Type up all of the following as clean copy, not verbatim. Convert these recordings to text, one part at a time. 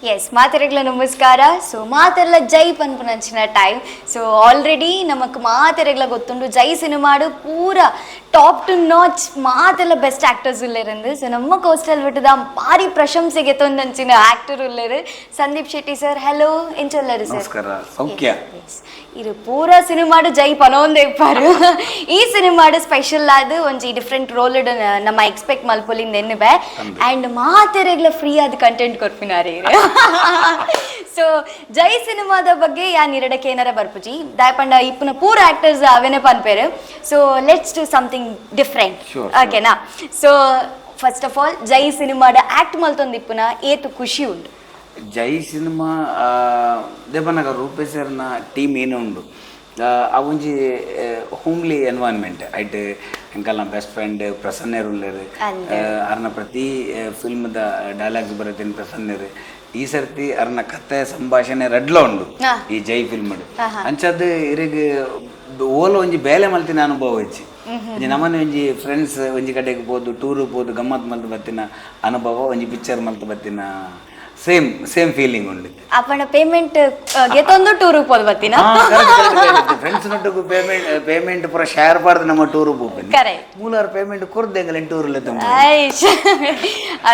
S ಮಾತೆರೆಗ್ಲ ನಮಸ್ಕಾರ. So ಮಾತೆರ್ಲ ಜೈ ಪನ್ಪುನಂಚಿನ ಟೈಮ್. ಸೊ ಆಲ್ರೆಡಿ ನಮಕ್ ಮಾತೆರೆಗ್ಲ ಗೊತ್ತುಂಡು ಜೈ ಸಿನಿಮಾಡು ಪೂರ ಟಾಪ್ ಟು ನಾಚ್ ಮಾತೆಲ್ಲ ಬೆಸ್ಟ್ ಆಕ್ಟರ್ಸ್ ಉಲ್ಲೇರಂದು. ಸೊ ನಮ್ಮ ಕೋಸ್ಟಲ್ ಬಿಟ್ಟದ ಭಾರಿ ಪ್ರಶಂಸೆಗೆ ತೊಂದಂಚಿನ ಆಕ್ಟರ್ ಉಲ್ಲೇರು ಸಂದೀಪ್ ಶೆಟ್ಟಿ ಸರ್. ಹಲೋ ಎಂಚಲ್ಲರು ಸರ್? ನಮಸ್ಕಾರ. ಸೌಖ್ಯ ಇದು ಪೂರ ಸಿನಿಮಾಡು ಜೈ ಪನೊಂದೇ ಪಾರು. ಈ ಸಿನಿಮಾಡು ಸ್ಪೆಷಲ್ ಆದ ಒಂಜಿ ಡಿಫ್ರೆಂಟ್ ರೋಲ್ ನಮ್ಮ ಎಕ್ಸ್ಪೆಕ್ಟ್ ಮಲ್ಪೊಲಿಂದ ಎನ್ನುವೆ ಅಂಡ್ ಮಾತೆರೆಗ್ಲ ಫ್ರೀ ಆದ ಕಂಟೆಂಟ್ ಕೊರ್ಪಿನಾರೆ. ಸೊ ಜೈ ಸಿನಿಮಾದ ಬಗ್ಗೆ ಯಾನ್ ಇರಡಕ್ಕೆ ಏನಾರ ಬರ್ಪುಜಿ ದಾಯಪಂಡ ಇಪ್ಪನ ಪೂರ ಆಕ್ಟರ್ಸ್ ಅವೇನೆ ಪನ್ಪೇರು. So let's do something different, ಓಕೆನಾ? So first of all Jai ಸಿನಿಮಾದ ಆಕ್ಟ್ ಮಲ್ತೊಂದು ಇಪ್ಪನ ಏತು ಖುಷಿ ಉಂಟು. ಜೈ ಸಿನಿಮಾ ದೇವನಗ ರೂಪೇಶರ್ನ ಟೀಮ್ ಏನು ಉಂಡು ಅವೊಂಜಿ ಹೋಮ್ಲಿ ಎನ್ವೈರ್ನ್ಮೆಂಟ್ ಐಟ್ ಎಂಕಲ್ನ ಬೆಸ್ಟ್ ಫ್ರೆಂಡ್ ಪ್ರಸನ್ನರು ಉಳ್ಳೇರು. ಅರ್ನ ಪ್ರತಿ ಫಿಲ್ಮ್ದ ಡೈಲಾಗ್ಸ್ ಬರತ್ತೇನೆ ಪ್ರಸನ್ನರು. ಈ ಸರ್ತಿ ಅರ್ನ ಕತೆ ಸಂಭಾಷಣೆ ರಡ್ಲ ಉಂಡು ಈ ಜೈ ಫಿಲ್ಮ್ ಅಂಚದ್ದು ಇರಿಗೆ ಓಲ ಒಂಜಿ ಬೇಲೆ ಮಲ್ತಿನ ಅನುಭವ ಹೆಚ್ಚಿ ನಮ್ಮನೆ ಒಂಜಿ ಫ್ರೆಂಡ್ಸ್ ಒಂಜಿ ಕಡೆಗೆ ಹೋದು ಟೂರ್ ಹೋದು ಗಮ್ಮತ್ ಮಲ್ತು ಬತ್ತಿನ ಅನುಭವ ಒಂಜಿ ಪಿಕ್ಚರ್ ಮಲ್ತು ಬತ್ತಿನ ಸೇಮ್ ಫೀಲಿಂಗ್ ಉಂಡು. ಅಪ್ಪನ ಪೇಮೆಂಟ್ ಗೆತ್ತೊಂದು ಟೂರ್ ಹೋದ್ ಬತ್ತಿನ ಫ್ರೆಂಡ್ಸ್ ನೊಟ್ಟಿಗೂ ಪೇಮೆಂಟ್ ಪೂರ ಶೇರ್ ಪಾಡ್ದು ನಮ್ಮ ಟೂರ್ ಹೋಗ್ಬೇಕು. ಮೂಲರ ಪೇಮೆಂಟ್ ಕೊರ್ದೆಂಗಲ tour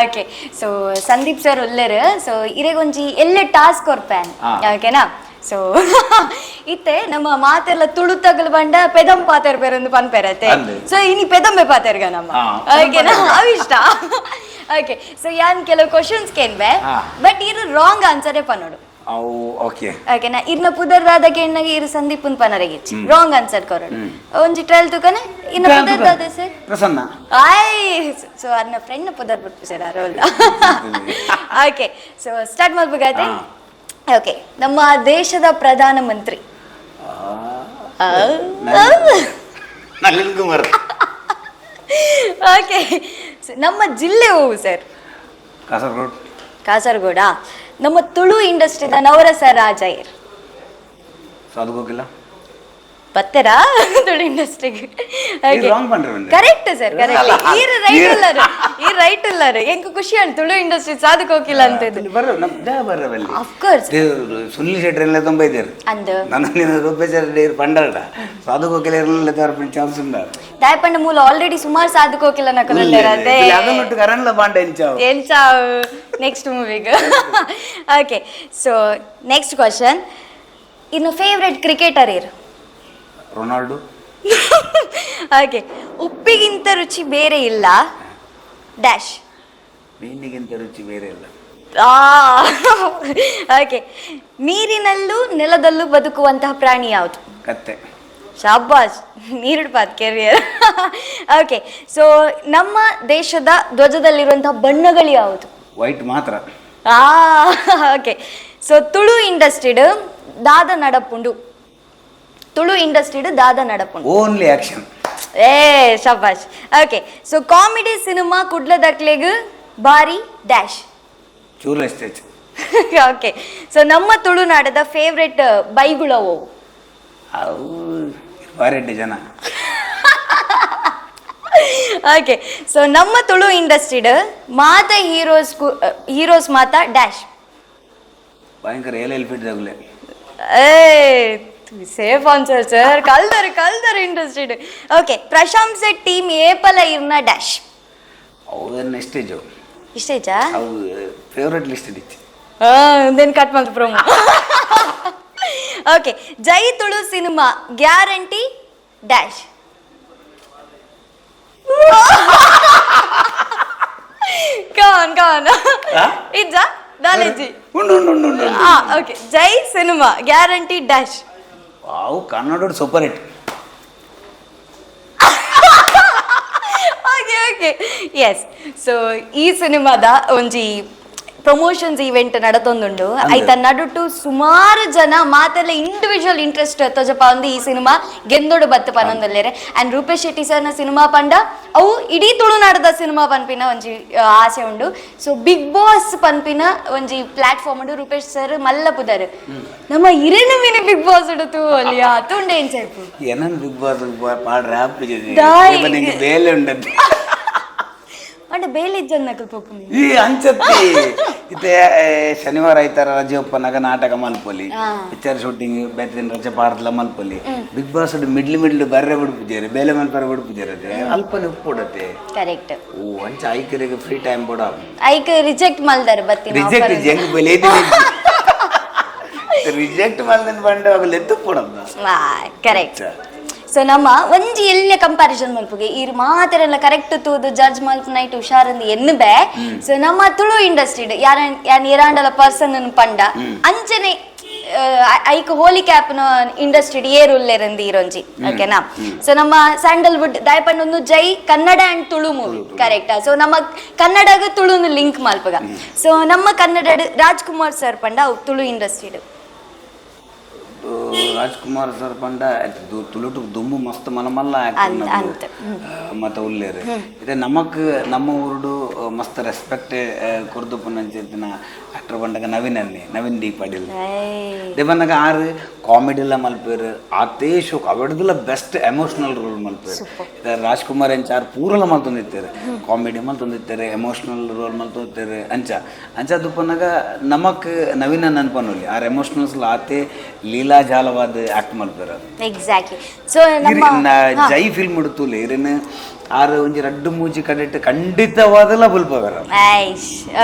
okay. So Sandeep sir ಉಲ್ಲೇರು. ಸೊ ಇರೆಗೊಂಜಿ ಎಲ್ಲೆ ಟಾಸ್ಕ್ ಕೊರ್ಪೇನ್, ಓಕೆನಾ? ಸೊ ಇತ್ತೆ ನಮ್ಮ ಮಾತೆಲ್ಲ ತುಳು ತಗಲು ಬಂಡ ಪೆದಂ ಪಾತೆರ್ ಬೇರೊಂದು ಪನ್ಪೆರತ್ತೆ. ಸೊ ಇನಿ ಪೆದಂಬೆ ಪಾತೆರ್ಗ ನಮ್ಮ, ಓಕೆನಾ? ಅವಿಷ್ಟ. ಓಕೆ. ಸೊ ಯಾನ್ ಕೆಲವು ಕ್ವಶನ್ಸ್ ಕೇನ್ಬೆ ಬಟ್ ಇರು ರಾಂಗ್ ಆನ್ಸರೇ ಪನ್ನೋಡು, ಓಕೆನಾ? ಇರ್ನ ಪುದರ್ದಾದ ಕೇಣ್ಣಗೆ ಇರು ಸಂದೀಪ್ ಪನರೆಗಿಚ್ಚಿ ರಾಂಗ್ ಆನ್ಸರ್ ಕೊರಡು ಒಂಜಿ ಟ್ರಯಲ್ ತುಕನೆ ಇನ್ನ ಪುದರ್ದಾದ ಸರ್ ಪ್ರಸನ್ನ ಆಯ್. ಸೊ ಅರ್ನ ಫ್ರೆಂಡ್ ಪುದರ್ ಬಿಟ್ಟು ಸರ್ ಅರೋಲ್ಲ. ಓಕೆ. ಸೊ ಸ್ಟಾರ್ಟ್ ಮಾಡ್ಬೇಕಾಯ್ತೆ. ಓಕೆ. ನಮ್ಮ ದೇಶದ ಪ್ರಧಾನ ಮಂತ್ರಿ ಓಕೆ. ನಮ್ಮ ಜಿಲ್ಲೆ ಹೋಗು ಸರ್? ಕಾಸರಗೋಡ. ನಮ್ಮ ತುಳು ಇಂಡಸ್ಟ್ರಿದ ನವರಸ ರಾಜ ಇರ್ ಬತ್ತರಾ ತುಳು ಇಂಡಸ್ಟ್ರಿಗೆ? Correct sir, correct. ಈ ರೈಟ್ ಉಳ್ಳಾರು ಎಂಕ್ ಖುಷಿ ಅನ್ ತುಳು ಇಂಡಸ್ಟ್ರಿ ಸಾಧಕ್ ಹೋಗಿಲ್ಲ ಅಂತ. ಅಫ್ಕೋರ್ಸ್ ಸುನಿಲ್ ಶೆಟ್ಟಿ ಎಲ್ಲ ತುಂಬ ಇದ್ದಾರೆ ಅಂದು ನನ್ನ ರೂಪೇಶರ್ ಪಂಡಾಡ ಸಾಧಕ್ ಹೋಗಿಲ್ಲ ಇರಲಿಲ್ಲ ಚಾನ್ಸ್ ಉಂಡ ದಾಯಪಂಡ ಮೂಲ ಆಲ್ರೆಡಿ ಸುಮಾರು ಸಾಧಕ್ ಹೋಗಿಲ್ಲ ನಕಲಲ್ಲೇ ಅದನ್ನೊಟ್ಟು ಕರಣ್ಲ ಬಾಂಡ ಎಂಚಾವ್ ನೆಕ್ಸ್ಟ್ ಮೂವಿಗೆ. ಓಕೆ. So next question. ಇನ್ನು ಫೇವ್ರೆಟ್ ಕ್ರಿಕೆಟರ್ ಇರು? ರೊನಾಲ್ಡೋ. ಓಕೆ. ಉಪ್ಪಿಗಿಂತ ರುಚಿ ಬೇರೆ ಇಲ್ಲ ಡ್ಯಾಶ್. ಮೀನಿಗಿಂತ ರುಚಿ ಬೇರೆ ಇಲ್ಲ. ಓಕೆ. ನೀರಿನಲ್ಲೂ ನೆಲದಲ್ಲೂ ಬದುಕುವಂತಹ ಪ್ರಾಣಿ ಯಾವುದು? ಕತ್ತೆ. ಶಾಬಾಸ್, ನೀರುಡ್ಪಾತ್ ಕೆರಿಯರ್. ಓಕೆ. ಸೊ ನಮ್ಮ ದೇಶದ ಧ್ವಜದಲ್ಲಿರುವಂತಹ ಬಣ್ಣಗಳು ಯಾವುದು? ವೈಟ್ ಮಾತ್ರ. ಓಕೆ. ಸೊ ತುಳು ಇಂಡಸ್ಟ್ರಿಡ್ ದಾದ ನಡಪುಂಡು. ತುಳು ಇಂಡಸ್ಟ್ರಿಡ್ ದಾದ ನಡಪುಂಡು. Only action. ಏ ಶಾಬಾಸ್. Okay. So comedy cinema Kudla ದಕ್ಲೆಗ್ ಬಾರಿ ಡ್ಯಾಶ್. ಚೂಲ ಸ್ಟೇಜ್. ಓಕೆ. ಸೊ ನಮ್ಮ ತುಳುನಾಡದ ಫೇವ್ರೆಟ್ ಬೈಗುಳವು? ಅವು ವಾರೆಡ್ಡಿ ಜನ. ಓಕೆ. ಸೊ ನಮ್ಮ ತುಳು ಇಂಡಸ್ಟ್ರಿಡ್ ಮಾತ ಹೀರೋಸ್ ಮಾತ ಡ್ಯಾಶ್. ಭಯಂಕರ ಎಲ್ ಫಿಟ್ ತಗುಲೆ. Safe answer sir. ಕಲ್ದರ್ ಇಂಡಸ್ಟ್ರಿಡ್. ಓಕೆ. ಪ್ರಶಂಸೆ ಟೀಮ್ ಏಪಲ ಇರ್ನ ಡ್ಯಾಶ್. ಅವನ್ನ ಸ್ಟೇಜು ಇಷ್ಟೇಜಾ? ಅವು ಫೇವ್ರೆಟ್ ಲಿಸ್ಟ್ ಇತ್ತು. ದೆನ್ ಕಟ್ ಮಾಡ್ತು promo. Okay. Jai Tulu cinema guarantee dash. ಕಾನ್ ಇಜ್ಜಾ ನಾಲೆಜಿ okay. Jai cinema guarantee dash. ಅವು Kannada super hit. Okay. Okay. Yes. So ಈ ಸಿನಿಮಾದ ಒಂಜಿ ಪ್ರಮೋಷನ್ಸ್ ಈವೆಂಟ್ ನಡತೊಂದುಂಡು. ಐತ ನಡುಟು ಸುಮಾರು ಜನ ಮಾತೆಲ್ಲ ಇಂಡಿವಿಜುವಲ್ ಇಂಟ್ರೆಸ್ಟ್ ತೋಜಪ ಒಂದು ಈ ಸಿನಿಮಾ ಗೆಂದೋಡು ಬತ್ತು ಪನೊಂದಲ್ಲೇರೆ. ಅಂಡ್ ರೂಪೇಶ್ ಶೆಟ್ಟಿ ಸರ್ನ ಸಿನಿಮಾ ಪಂಡ ಅವು ಇಡೀ ತುಳುನಾಡದ ಸಿನಿಮಾ ಪನ್ಪಿನ ಒಂಜಿ ಆಸೆ ಉಂಡು. ಸೊ ಬಿಗ್ ಬಾಸ್ ಪನ್ಪಿನ ಒಂಜಿ ಪ್ಲಾಟ್ಫಾರ್ಮ್ ಉಂಡು. ರೂಪೇಶ್ ಸರ್ ಮಲ್ಲ ಪುದರ್ ನಮ್ಮ ಇರೇನ ಮಿನಿ ಬಿಗ್ ಬಾಸ್ ಉಡುತು ಅಲ್ಲಿ ತುಂಡೆ ಏನ್ ಸೇರ್ಪು ಏನನ್ ಬಿಗ್ ಬಾಸ್ ಪಾಡ್ರೆ ಬೇಲೆ ಉಂಡದ್ದು అంటే ಬೇಲೆ ಜನ್ನಕಲ್ ಪೋಪುನಿ ಈ ಅಂಚತ್ತಿ ಇತ್ತೆ ಶನಿವಾರ ಐತಾರ ರಜೆ ಒಪ್ಪನಾಗ ನಾಟಕ ಮಲ್ಪೊಲಿ ಪಿಕ್ಚರ್ ಶೂಟಿಂಗ್ ಬೇತಿನ ರಜೆ ಪಾರ್ದಲ ಮಲ್ಪೊಲಿ ಬಿಗ್ ಬಾಸ್ ಮಿಡ್ಲು ಬರ್ರೆ ಬಿಡ್ಪುಜೇರಿ ಬೇಲೆ ಮಲ್ಪರೆ ಬಿಡ್ಪುಜೇರದೆ ಅಲ್ಪನೆ ಉಪ್ಪುಡತೆ ಕರೆಕ್ಟ್ ಓ ಅಂಚ ಐಕರಿಗೆ ಫ್ರೀ ಟೈಮ್ ಬೋಡ ಐಕ ರಿಜೆಕ್ಟ್ ಮಲ್ದಾರ ಬತ್ತಿ ರಿಜೆಕ್ಟ್ ಜಂಗ್ ಬೆಲೆ ರಿಜೆಕ್ಟ್ ಮಲ್ದನ್ ಬಂಡ ಅಗಲ್ ಎತ್ತು ಪೋಡಮ್ಮ ಕರೆಕ್ಟ್ ಸೊ ನಮ್ಮ ಒಂಜಿ ಎಲ್ಲ ಕಂಪ್ಯಾರಿಸನ್ ಮಲ್ಪುಗೆ ಈ ಮಾತೆರೆಲ್ಲ ಕರೆಕ್ಟ್ ತೂದು ಜಡ್ಜ್ ಮಲ್ಪ್ ನೈಟ್ ಹುಷಾರಂದು ಎನ್ನಬೆ ಸೊ ನಮ್ಮ ತುಳು ಇಂಡಸ್ಟ್ರಿ ಯಾನ್ ಇರಾಂಡಲ ಪರ್ಸನ್ ಪಂಡ ಅಂಚನೆ ಐಕ್ ಹೋಲಿ ಕ್ಯಾಪ್ನ ಇಂಡಸ್ಟ್ರಿ ಏರುಲ್ಲೆರಂದು ಇರೊಂಜಿ ಓಕೆನಾ ಸೊ ನಮ್ಮ ಸ್ಯಾಂಡಲ್ವುಡ್ ದಾಯಪಂಡ ಒಂದು Jai Kannada and Tulu movie correct so ನಮ್ಮ ಕನ್ನಡಗ ತುಳುನು ಲಿಂಕ್ ಮಲ್ಪಗ ಸೊ ನಮ್ಮ ಕನ್ನಡ ರಾಜ್ಕುಮಾರ್ ಸರ್ ಪಂಡ ತುಳು ಇಂಡಸ್ಟ್ರಿ ರಾಜ್ಕುಮಾರ್ ಸರ್ ಪಂಡ ತುಳುಟು ದುಂಬು ಮಸ್ತ್ ಮಲಮಲ್ಲ ಮತ್ತೆ ಉಲ್ಲೇರು ಇದೆ ನಮಕ್ ನಮ್ಮ ಊರುಡು ಮಸ್ತ್ ರೆಸ್ಪೆಕ್ಟ್ ಕೊರ್ದು ಪುನಂಚಿನ ಆಕ್ಟರ್ ಪಂಡಗ ನವೀನ್ ಡಿ ಪಾಟೀಲ್ ದೇವನಾಗ ಆರು ಕಾಮಿಡಿ ಎಲ್ಲ ಮಲ್ಪೇರು ಆತೇ ಶೋಕ್ ಅವಡ್ದಲ್ಲ ಬೆಸ್ಟ್ ಎಮೋಷನಲ್ ರೋಲ್ ಮಲ್ಪೇರು ರಾಜ್ಕುಮಾರ್ ಎಂಚಾರು ಪೂರಲ ಮಲ್ತೊಂದಿರ್ತಾರೆ ಕಾಮಿಡಿ ಮಲ್ತೊಂದಿರ್ತಾರೆ ಎಮೋಷನಲ್ ರೋಲ್ ಮಲ್ತೊಂದಿರ್ತಾರೆ ಅಂಚ ದುಪ್ಪನಾಗ ನಮಕ್ ನವೀನ ನೆನಪನಲ್ಲಿ ಆರ್ ಎಮೋಷನಲ್ಸ್ ಆತೆ ಲೀಲಾ ಜಾಲವಾದ ಆಕ್ಟ್ ಮಲ್ಪೇರ ಎಕ್ಸಾಕ್ಟ್ಲಿ ಸೊ ಜೈ ಫಿಲ್ಮ್ ಉಡುತ್ತೂಲೆ ಇರೇನು ಆರು ಒಂಜಿ ರಡ್ಡು ಮೂಜಿ ಕಡಿಟ್ಟು ಖಂಡಿತವಾದಲ್ಲ ಬುಲ್ಪವರ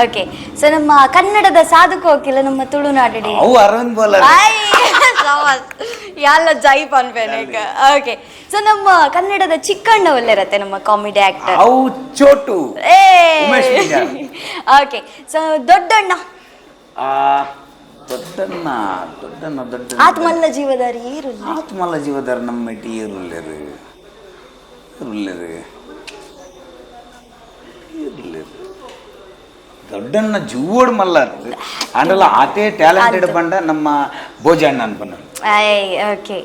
ಓಕೆ ಸೊ ನಮ್ಮ ಕನ್ನಡದ ಸಾಧಕ ಹೋಗಿಲ್ಲ ನಮ್ಮ ತುಳುನಾಡಿ ಅವು ಅರವಿಂದ್ ಬೋಲ ಎಲ್ಲ ಜೈ ಪನ್ಪೇನೆ ಓಕೆ ಸೊ ನಮ್ಮ ಕನ್ನಡದ ಚಿಕ್ಕಣ್ಣ ಒಳ್ಳೆರತ್ತೆ ನಮ್ಮ ಕಾಮಿಡಿ ಆಕ್ಟರ್ ಅವು ಚೋಟು ಓಕೆ ಸೊ ದೊಡ್ಡಣ್ಣ ದೊಡ್ಡ ಆತ್ಮಲ್ಲ ಜೀವದಾರಿ ಆತ್ಮಲ್ಲ ಜೀವದಾರಿ ನಮ್ಮ ಮೆಟಿ ಇರುಲ್ಲೇರು ದೊಡ್ಡಣ್ಣ ಜೂವೋಡು ಮಲ್ಲ ಅಂಡಲ್ಲ ಆತೇ ಟ್ಯಾಲೆಂಟೆಡ್ ಬಂಡ ನಮ್ಮ ಭೋಜಣ್ಣ ಅನ್ಪನ್ನ ಓಕೆ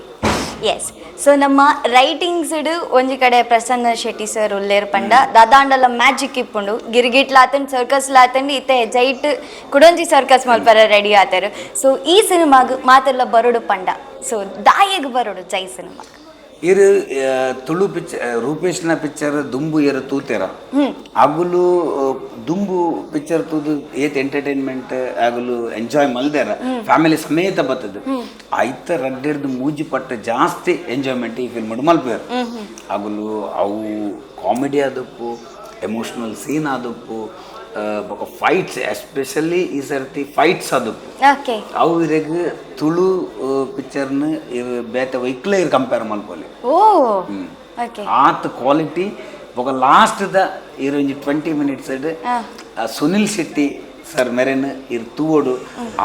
ಎಸ್ ಸೊ ನಮ್ಮ ರೈಟಿಂಗ್ಸ್ ಇಡು ಒಂಜಿ ಕಡೆ ಪ್ರಸನ್ನ ಶೆಟ್ಟಿ ಸರ್ ಉಲ್ಲೇರ್ ಪಂಡ ದಾದಾಂಡಲ ಮ್ಯಾಜಿಕ್ ಇಪ್ಪುಂಡು ಗಿರ್ಗಿಟ್ಲಾತಂಡ್ ಸರ್ಕಸ್ ಲಾತಂಡ್ ಇತ್ತೆ ಜೈಟ್ ಕುಡೊಂಜಿ ಸರ್ಕಸ್ ಮಲ್ಪರ ರೆಡಿ ಆತರು ಸೊ ಈ ಸಿನಿಮಾಗ ಮಾತೆಲ್ಲ ಬರೋಡು ಪಂಡ ಸೊ ದಾಯಗ್ ಬರೋಡು ಜೈ ಸಿನಿಮಾಗ ಇರು ತುಳು ಪಿಕ್ಚರ್ ರೂಪೇಶ್ನ ಪಿಕ್ಚರ್ ದುಂಬು ಏರು ತೂತೆರ ಅಗುಲು ದುಂಬು ಪಿಕ್ಚರ್ ತೂದು ಏತ್ ಎಂಟರ್ಟೈನ್ಮೆಂಟ್ ಆಗಲು ಎಂಜಾಯ್ ಮಲ್ದೇರ ಫ್ಯಾಮಿಲಿ ಸಮೇತ ಬರ್ತದೆ ಐತ ರಡ್ಡೆಡ್ದು ಮೂಜಿ ಪಟ್ಟ ಜಾಸ್ತಿ ಎಂಜಾಯ್ಮೆಂಟ್ ಈ ಫಿಲ್ಮ್ ಮಲ್ಪೇರು ಆಗಲು ಅವು ಕಾಮಿಡಿ ಆದಪ್ಪು ಎಮೋಷನಲ್ ಸೀನ್ ಆದಪ್ಪು ಫೈಟ್ಸ್ ಎಸ್ಪೆಷಲಿ ಈ ಸರ್ತಿ ಫೈಟ್ಸ್ ಅದಪ್ಪು ಅವು ಇರೆಗ್ ತುಳು ಪಿಕ್ಚರ್ನ ಬೇತೆ ವೈಕ್ಲೆ ಕಂಪೇರ್ ಮಲ್ಪೊಲಿ ಆತ್ ಕ್ವಾಲಿಟಿ ಬೊಕ ಲಾಸ್ಟ್ ದ ಇರೊಂಜಿ 20 minutes ಸುನಿಲ್ ಶೆಟ್ಟಿ ಸರ್ ಮೆರೆನ್ ಇರ್ ತೂವೋಡು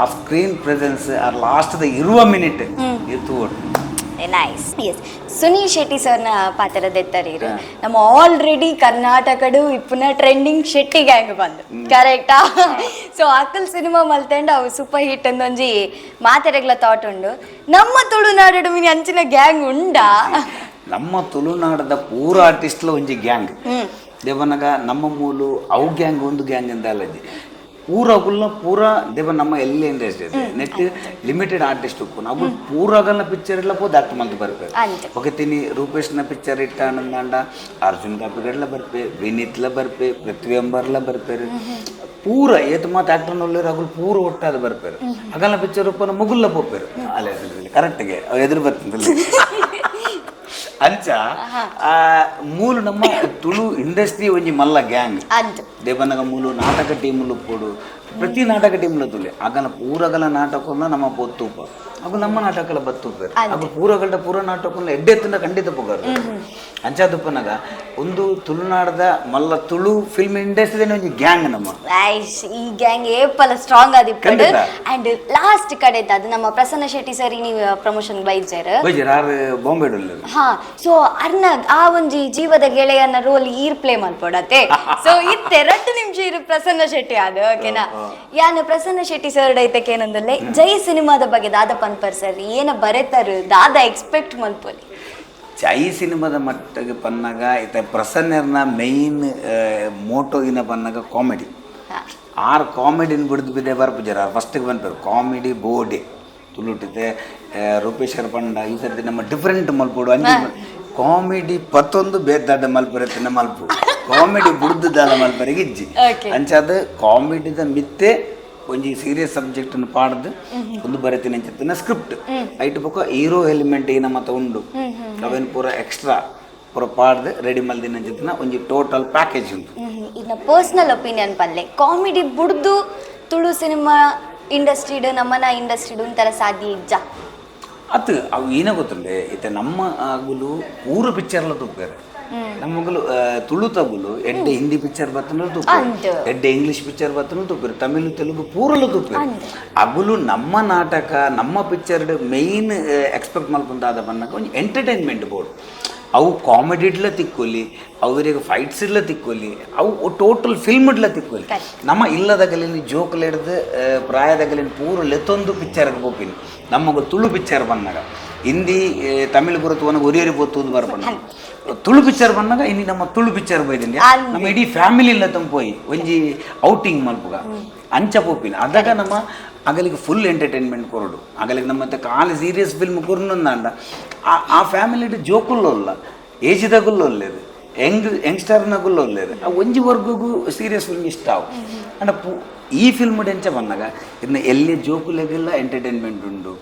ಆ ಸ್ಕ್ರೀನ್ ಪ್ರೆಸೆನ್ಸ್ ಆ ಲಾಸ್ಟ್ ದ ಇರುವ ಮಿನಿಟ್ ಇರ್ ತೂವೋಡು ನೈಸ್ ಎಸ್ ಸುನೀಲ್ ಶೆಟ್ಟಿ ಸರ್ನ ಪಾತ್ರದೆತ್ತರೀರು ನಮ್ಮ ಆಲ್ರೆಡಿ ಕರ್ನಾಟಕಡು ಇಪ್ಪುನ ಟ್ರೆಂಡಿಂಗ್ ಶೆಟ್ಟಿ ಗ್ಯಾಂಗ್ ಬಂದು ಕರೆಕ್ಟಾ ಸೊ ಅಕ್ಕಲ್ ಸಿನಿಮಾ ಮಲ್ತಂಡ ಅವು ಸೂಪರ್ ಹಿಟ್ ಅಂದೊಂಜಿ ಮಾತೆರೆಗ್ಲ ಥಾಟ್ ಉಂಡು ನಮ್ಮ ತುಳುನಾಡು ಮಿನಿ ಅಂಚಿನ ಗ್ಯಾಂಗ್ ಉಂಡಾ ನಮ್ಮ ತುಳುನಾಡದ ಪೂರ ಆರ್ಟಿಸ್ಟ್ಲ ಒಂಜಿ ಗ್ಯಾಂಗ್ ದೇವನಗ ನಮ್ಮ ಮೂಲು ಅವು ಗ್ಯಾಂಗ್ ಒಂದು ಗ್ಯಾಂಗ್ ಅಂತ ಅಲ್ಲಜಿ ಪೂರ ದೇವ ನಮ್ಮ ಎಲ್ಲಿ ಇಂಡಸ್ಟ್ರಿ ಇದೆ ನೆಟ್ ಲಿಮಿಟೆಡ್ ಆರ್ಟಿಸ್ಟ್ ಉಪ್ಪು ನಾವು ಪೂರಗಲ್ನ ಪಿಕ್ಚರ್ ಎಲ್ಲ ಪೋದು ಆಕ್ಟ್ ಮಂತ್ ಬರ್ಪೇರು ಒಗತೀನಿ ರೂಪೇಶ್ನ ಪಿಕ್ಚರ್ ಇಟ್ಟ ಆನಂದ ಅರ್ಜುನ್ ಕಾಪಿಗಡ್ಲ ಬರ್ಪೆ ವಿನೀತ್ಲ ಬರ್ಪೆ ಪೃಥ್ವಿ ಅಂಬರ್ಲ ಬರ್ಪೇರು ಪೂರ ಏತ್ ಮಾತು ಆಕ್ಟರ್ ನೋಡ್ಲಿರು ಅಗಲ್ ಪೂರ ಒಟ್ಟಾದ ಬರ್ಪೇರು ಅಗಲ್ನ ಪಿಕ್ಚರ್ ಉಪ್ಪನ ಮುಗುಲ್ಲ ಪೋಪೇರು ಅಲ್ಲೇ ಕರೆಕ್ಟ್ಗೆ ಎದುರು ಬರ್ತೀನಿ ಅಂಚ ಮೂಲು ನಮ್ಮ ತುಳು ಇಂಡಸ್ಟ್ರಿ ಒಂಜಿ ಮಲ್ಲ ಗ್ಯಾಂಗ್ ದೇವನಗ ಮೂಲು ನಾಟಕ ಟೀಮ್ಲು ಪೋಡು ಪ್ರತಿ ನಾಟಕ ಟೀಮ್ಲ ತುಲೆ ಆಗಲ ಪೂರಗಲ ನಾಟಕ ನಮ್ಮ ಪೊತ್ತುಪ ಅವು ನಮ್ಮ ನಾಟಕಲ ಬತ್ತುಪೇರು ಅವು ಪೂರಗಲ್ಡ ಪೂರ ನಾಟಕ ಎಡ್ಡೆತ್ತಿನ ಖಂಡಿತ ಪೋಗಾರು ಅಂಚಾದುಪ್ಪನಾಗ ಒಂದು ತುಳುನಾಡದ ಮಲ್ಲ ತುಳು ಫಿಲ್ಮ್ ಇಂಡಸ್ಟ್ರಿ ಒಂಜಿ ಗ್ಯಾಂಗ್ ನಮ್ಮ ಈ ಗ್ಯಾಂಗ್ ಏಪಲ ಸ್ಟ್ರಾಂಗ್ ಆದಿಪ್ಪಡು ಅಂಡ್ ಲಾಸ್ಟ್ ಕಡೆ ಅದು ನಮ್ಮ ಪ್ರಸನ್ನ ಶೆಟ್ಟಿ ಸರ್ ನೀವು ಪ್ರಮೋಷನ್ ಬೈಜರ್ ಆರು ಬಾಂಬೆ ಹಾ ಸೊ ಅರ್ನ ಆ ಒಂಜಿ ಜೀವದ ಗೆಳೆಯನ ರೋಲ್ ಈರ್ ಪ್ಲೇ ಮಲ್ಪಡತ್ತೆ ಸೊ ಇತ್ತೆ 2 ನಿಮಿಷ ಇರು ಪ್ರಸನ್ನ ಶೆಟ್ಟಿ ಆದ ಓಕೆನಾ ಯಾನ ಪ್ರಸನ್ನ ಶೆಟ್ಟಿ ಸರ್ ಐತಕ್ಕೆ ಏನಂದಲ್ಲೇ ಜೈ ಸಿನಿಮಾದ ಬಗ್ಗೆ ದಾದ ಪನ್ಪರ್ ಸರ್ ಏನ ಬರೆತಾರು ದಾದ ಎಕ್ಸ್ಪೆಕ್ಟ್ ಮಲ್ಪೊಲಿ ಜೈ ಸಿನಿಮಾದ ಮಟ್ಟಿಗೆ ಪನ್ನಾಗ ಇತ್ತ ಪ್ರಸನ್ನರ್ನ ಮೇಯ್ನ್ ಮೋಟೋ ಇನ ಪನ್ನಾಗ ಕಾಮಿಡಿ ಆರ್ ಕಾಮಿಡಿನ ಬಿಡ್ದು ಬಿದ್ದೆ ಬರ್ಪುಜಾರ ಫಸ್ಟಿಗೆ ಬಂದರು ಕಾಮಿಡಿ ಬೋಡೆ ತುಳುಟಿದೆ ರೂಪೇಶ್ವರ ಪಂಡ ಈ ಸರ್ತಿ ನಮ್ಮ ಡಿಫ್ರೆಂಟ್ ಮಲ್ಪೋಡು ಅಂಜಿ ಕಾಮಿಡಿ ಪತ್ತೊಂದು ಬೇದಾದ ಮಲ್ಪುರತ್ತಿನ ಮಲ್ಪು ಕಾಮಿಡಿ ಬುಡ್ದಾಲ ಮಲ್ಪರಿಗೆ ಇಜ್ಜಿ Okay. ಅಂಚಾದ ಕಾಮಿಡಿದ ಮಿತ್ತೆ ಒಂಜಿ ಸೀರಿಯಸ್ ಸಬ್ಜೆಕ್ಟ್ ಅನ್ನು ಪಾಡ್ದು ಒಂದು ಬರೀತೀನಿ ಅಂಚಿತ್ತಿನ ಸ್ಕ್ರಿಪ್ಟ್ ಐಟ್ ಬೊಕ್ಕ ಹೀರೋ ಎಲಿಮೆಂಟ್ ಏನ ಮತ ಉಂಡು ಅವೇನು ಪೂರ ಎಕ್ಸ್ಟ್ರಾ ಪೂರ ಪಾಡ್ದು ರೆಡಿ ಮಲ್ದಿನ ಅಂಚಿತ್ತಿನ ಒಂಜಿ ಟೋಟಲ್ ಪ್ಯಾಕೇಜ್ ಉಂಟು. ಇನ್ನ ಪರ್ಸನಲ್ ಒಪಿನಿಯನ್ ಪಲ್ಲೆ ಕಾಮಿಡಿ ಬುಡ್ದು ತುಳು ಸಿನಿಮಾ ಇಂಡಸ್ಟ್ರಿಡ್ ನಮ್ಮನ ಇಂಡಸ್ಟ್ರಿಡ್ ಒಂಥರ ಸಾಧ್ಯ ಇಜ್ಜ ಅದು ಅವು ಏನ ಗೊತ್ತುಂಡೆ ಇತ್ತೆ ನಮ್ಮ ಆಗುಲು ಪೂರ ಪಿಕ್ಚರ್ಲ ತುಪ್ಪೇರೆ ನಮ್ಮಗಲು ತುಳು ತಗುಲು ಎಡ್ಡೆ ಹಿಂದಿ ಪಿಕ್ಚರ್ ಬತ್ತನೂ ತುಪ್ಪೇರು ಎಡ್ಡೆ ಇಂಗ್ಲಿಷ್ ಪಿಕ್ಚರ್ ಬತ್ತನೂ ತುಪ್ಪೇರು ತಮಿಳು ತೆಲುಗು ಪೂರಲು ತುಪ್ಪೇರು ಅಗುಲು ನಮ್ಮ ನಾಟಕ ನಮ್ಮ ಪಿಕ್ಚರ್ ಮೇಯ್ನ್ ಎಕ್ಸ್ಪೆಕ್ಟ್ ಮಾಡ್ಕೊಂಡಾದ ಬನ್ನಕ ಒಂದು ಎಂಟರ್ಟೈನ್ಮೆಂಟ್ ಬೋರ್ಡ್ ಅವು ಕಾಮಿಡಿ ಇಡ್ಲ ತಿಕ್ಕೊಲಿ ಅವರಿಗೆ ಫೈಟ್ಸ್ ಇಡ್ಲ ತಿಕ್ಕೊಲಿ ಅವು ಟೋಟಲ್ ಫಿಲ್ಮ್ ಇಡ್ಲ ತಿಕ್ಕೊಲಿ ನಮ್ಮ ಇಲ್ಲದಾಗಲಿನ ಜೋಕಲ್ ಹಿಡ್ದು ಪ್ರಾಯದಾಗಲಿನ ಪೂರ ಲೆತ್ತೊಂದು ಪಿಕ್ಚರ್ಗೆ ಹೋಗ್ತೀನಿ ನಮಗ ತುಳು ಪಿಕ್ಚರ್ ಬಂದಾಗ ಹಿಂದಿ ತಮಿಳು ಬರುತ್ತವನ ಒರಿಯರಿ ಬರ್ತುದು ಬರ್ಬಣ್ಣ ತುಳು ಪಿಕ್ಚರ್ ಬಂದಾಗ ಇಲ್ಲಿ ನಮ್ಮ ತುಳು ಪಿಕ್ಚರ್ ಬೈದಿನಿ ನಮ್ಮ ಇಡೀ ಫ್ಯಾಮಿಲಿ ಇಲ್ಲ ತಂಪೋಯಿ ಒಂಜಿ ಔಟಿಂಗ್ ಮಲ್ಪುಗ ಅಂಚ ಪೋಪಿನ ಅದಾಗ ನಮ್ಮ ಅಗಲಿಗೆ ಫುಲ್ ಎಂಟರ್ಟೈನ್ಮೆಂಟ್ ಕೊರಡು ಅಗಲಿಗೆ ನಮ್ಮ ಮತ್ತೆ ಕಾಲು ಸೀರಿಯಸ್ ಫಿಲ್ಮ್ ಕೊರ್ನಂದ ಆ ಫ್ಯಾಮಿಲಿ ಜೋಕುಲ್ಲೊಲ್ಲ ಏಜಿದಾಗುಲ್ಲ ಒಳ್ಳೇದು ಯಂಗ್ಸ್ಟರ್ನಾಗುಲ್ಲ ಒಳ್ಳೇದು ಆ ಒಂಜಿ ವರ್ಗಗೂ ಸೀರಿಯಸ್ ಫಿಲ್ಮ್ ಇಷ್ಟ ಅವು ಅಂಡ್ ಈ ಫಿಲ್ಮ್ ಎಂಚ ಬಂದಾಗ ಇದನ್ನ ಎಲ್ಲಿ ಜೋಕುಲೆಗೆಲ್ಲ ಎಂಟರ್ಟೈನ್ಮೆಂಟ್ ಉಂಡು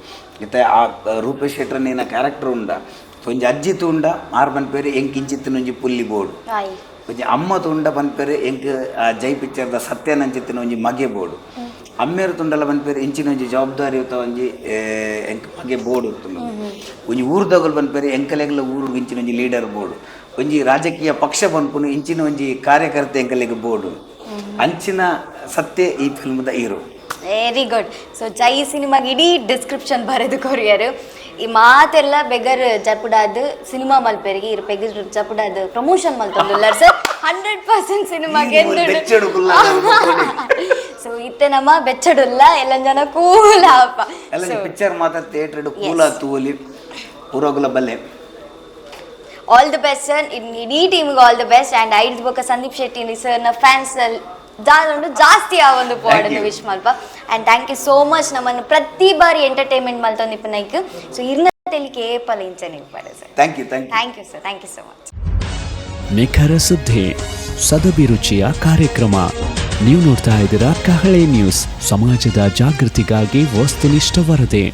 ಮತ್ತೆ ಆ ರೂಪೇಶ್ ಶೆಟ್ರನೇನ ಕ್ಯಾರೆಕ್ಟರ್ ಉಂಡ ಒಂಜಿ ಅಜ್ಜಿ ತುಂಡ ಆರು ಬನ್ಪೇರು ಎಂಕ್ ಇಂಚಿತ್ತಿನ ಒಂಜಿ ಪುಲ್ಲಿ ಬೋರ್ಡು ಒಂಜಿ ಅಮ್ಮ ತುಂಡ ಬನ್ಪೇರು ಎಂಕ್ ಜೈ ಪಿಕ್ಚರ್ದ ಸತ್ಯನಂಚಿತ್ತಿನ ಒಂಜಿ ಮಗೆ ಬೋರ್ಡು ಅಮ್ಮೇರು ತುಂಡಲ ಬನ್ಪೇರು ಇಂಚಿನ ಒಂಜಿ ಜವಾಬ್ದಾರಿ ಇರ್ತ ಒಂಜಿ ಎಂಕ್ ಮಗೆ ಬೋರ್ಡ್ ಇರ್ತುಂಡು ಒಂಜಿ ಊರ್ದಗಲ್ ಬನ್ಪೇರು ಎಂಕಲೆಗ್ಲ ಊರು ಇಂಚಿನ ಒಂಜಿ ಲೀಡರ್ ಬೋರ್ಡು ಒಂಜಿ ರಾಜಕೀಯ ಪಕ್ಷ ಬನ್ಪುನು ಇಂಚಿನ ಒಂಜಿ ಕಾರ್ಯಕರ್ತೆ ಎಂಕಲೆಗ್ ಬೋರ್ಡು ಅಂಚಿನ ಸತ್ಯ ಈ ಫಿಲ್ಮ್ದ ಹೀರೋ. Very good. ಸೊ ಜೈ ಸಿನಿಮಾಗೆ ಇಡೀ ಡಿಸ್ಕ್ರಿಪ್ಷನ್ ಬರೆದು ಕೊರಿಯರು ಈ ಮಾತೆಲ್ಲ ಬೆಗರ್ ಜಪುಡಾದ ಸಿನಿಮಾ ಮಲ್ಪೆರಿಗೆ ಇರು ಬೆಗರ್ ಜಪುಡಾದ ಪ್ರಮೋಷನ್ ಮಲ್ತೊಂದುಲ್ಲ ಸರ್ 100% ಸಿನಿಮಾಗೆ ಸೊ ಇತ್ತೆ ನಮ್ಮ ಬೆಚ್ಚಡುಲ್ಲ ಎಲ್ಲ ಜನ ಕೂಲ ಅಪ್ಪ ಎಲ್ಲ ಪಿಕ್ಚರ್ ಮಾತ್ರ ಥಿಯೇಟರ್ ಕೂಲ ತೂಲಿ ಪೂರಗುಲ ಬಲ್ಲೆ. ಆಲ್ ದಿ ಬೆಸ್ಟ್ ಸರ್, ಇಡೀ ಟೀಮ್ಗೆ ಆಲ್ ದಿ ಬೆಸ್ಟ್. ಆ್ಯಂಡ್ ಐಡ್ಸ್ ಬೊಕ್ಕ ಸಂದೀಪ್ ಶೆಟ್ಟಿ ಸರ್ನ ಫ್ಯಾನ್ಸ್ ಜಾಸ್ತಿ ಆ ಒಂದು ಪಾಡನ್ನು ವಿಶ್ ಮಲ್ಪ. And thank you so much ನಮ್ಮನ್ನು ಪ್ರತಿ ಬಾರಿ ಎಂಟರ್ಟೈನ್ಮೆಂಟ್ ಮಲ್ತೊಂದಿಪ್ಪ ನೈಕ್. ಸೊ ಇರ್ನ ತೆಲಿಕೆ ಏಪಲ ಇಂಚ ನೀವು ಪಡೆ sir. Thank you sir, thank you so much. ನಿಖರ ಸುದ್ದಿ, ಸದಭಿರುಚಿಯ ಕಾರ್ಯಕ್ರಮ. ನೀವು ನೋಡ್ತಾ ಇದ್ದೀರಾ ಕಹಳೆ ನ್ಯೂಸ್, ಸಮಾಜದ ಜಾಗೃತಿಗಾಗಿ ವಸ್ತುನಿಷ್ಠ ವರದಿ.